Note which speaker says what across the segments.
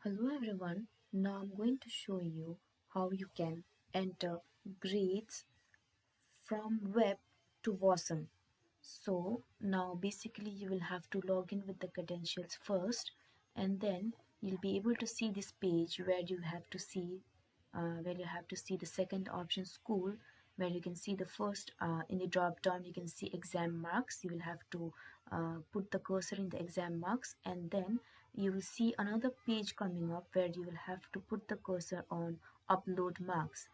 Speaker 1: Hello everyone, now I'm going to show you how you can enter grades from web to Vawsum. So now basically you will have to log in with the credentials first, and then you'll be able to see this page where you have to see the second option, school, where you can see the first in the drop down you can see exam marks. You will have to put the cursor in the exam marks, and then you will see another page coming up where you will have to put the cursor on upload marks.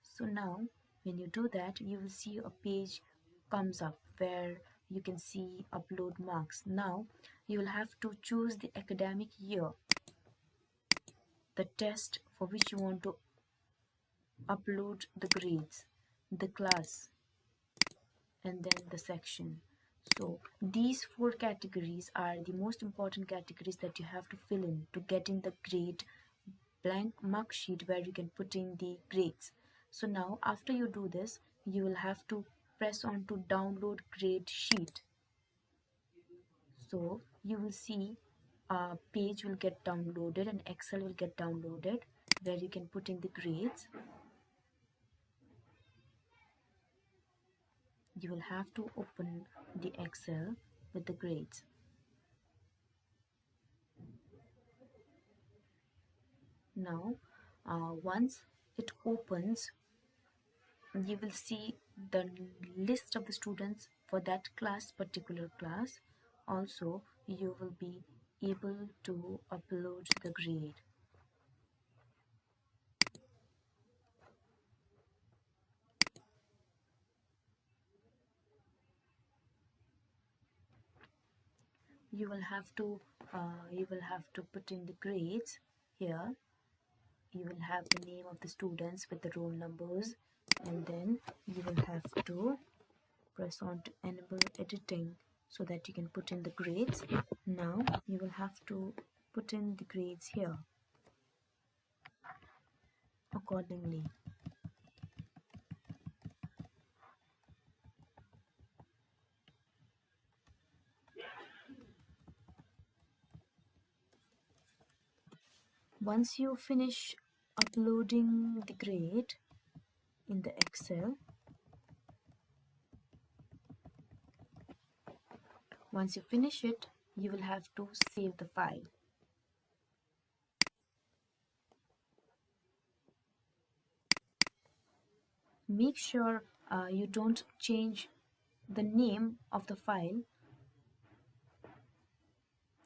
Speaker 1: So now when you do that, you will see a page comes up where you can see upload marks. Now you will have to choose the academic year, the test for which you want to upload the grades, the class, and then the section. So these four categories are the most important categories that you have to fill in to get in the grade blank mark sheet where you can put in the grades. So now after you do this, you will have to press on to download grade sheet. So you will see a page will get downloaded and Excel will get downloaded where you can put in the grades. You will have to open the Excel with the grades. Now once it opens, you will see the list of the students for that particular class. Also you will be able to upload the grade. You will have to put in the grades here. You will have the name of the students with the roll numbers, and then you will have to press on to enable editing so that you can put in the grades. Now you will have to put in the grades here accordingly. Once you finish uploading the grade in the Excel, once you finish it, you will have to save the file. Make sure you don't change the name of the file.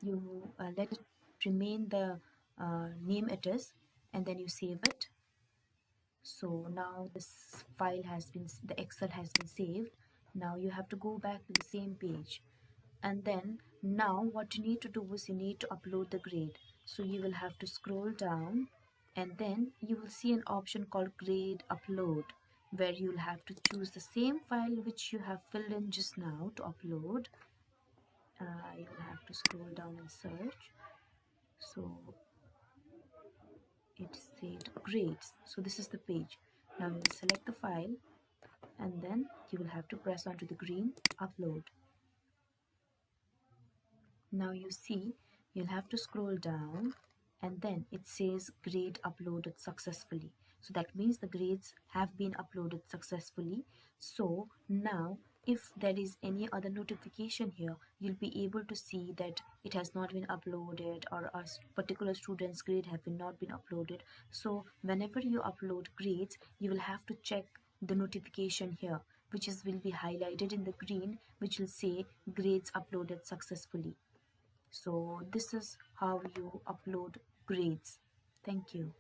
Speaker 1: You let it remain the name it is, and then you save it. So now this file has been, the Excel has been saved. Now you have to go back to the same page, and then now what you need to do is you need to upload the grade. So you will have to scroll down, and then you will see an option called grade upload, where you'll have to choose the same file which you have filled in just now to upload. You will have to scroll down and search. So it said grades. So this is the page. Now you will select the file, and then you will have to press onto the green upload. Now you see you'll have to scroll down, and then it says grade uploaded successfully. So that means the grades have been uploaded successfully. So now if there is any other notification here, you'll be able to see that it has not been uploaded, or a particular student's grade have not been uploaded. So whenever you upload grades, you will have to check the notification here, which will be highlighted in the green, which will say grades uploaded successfully. So this is how you upload grades. Thank you.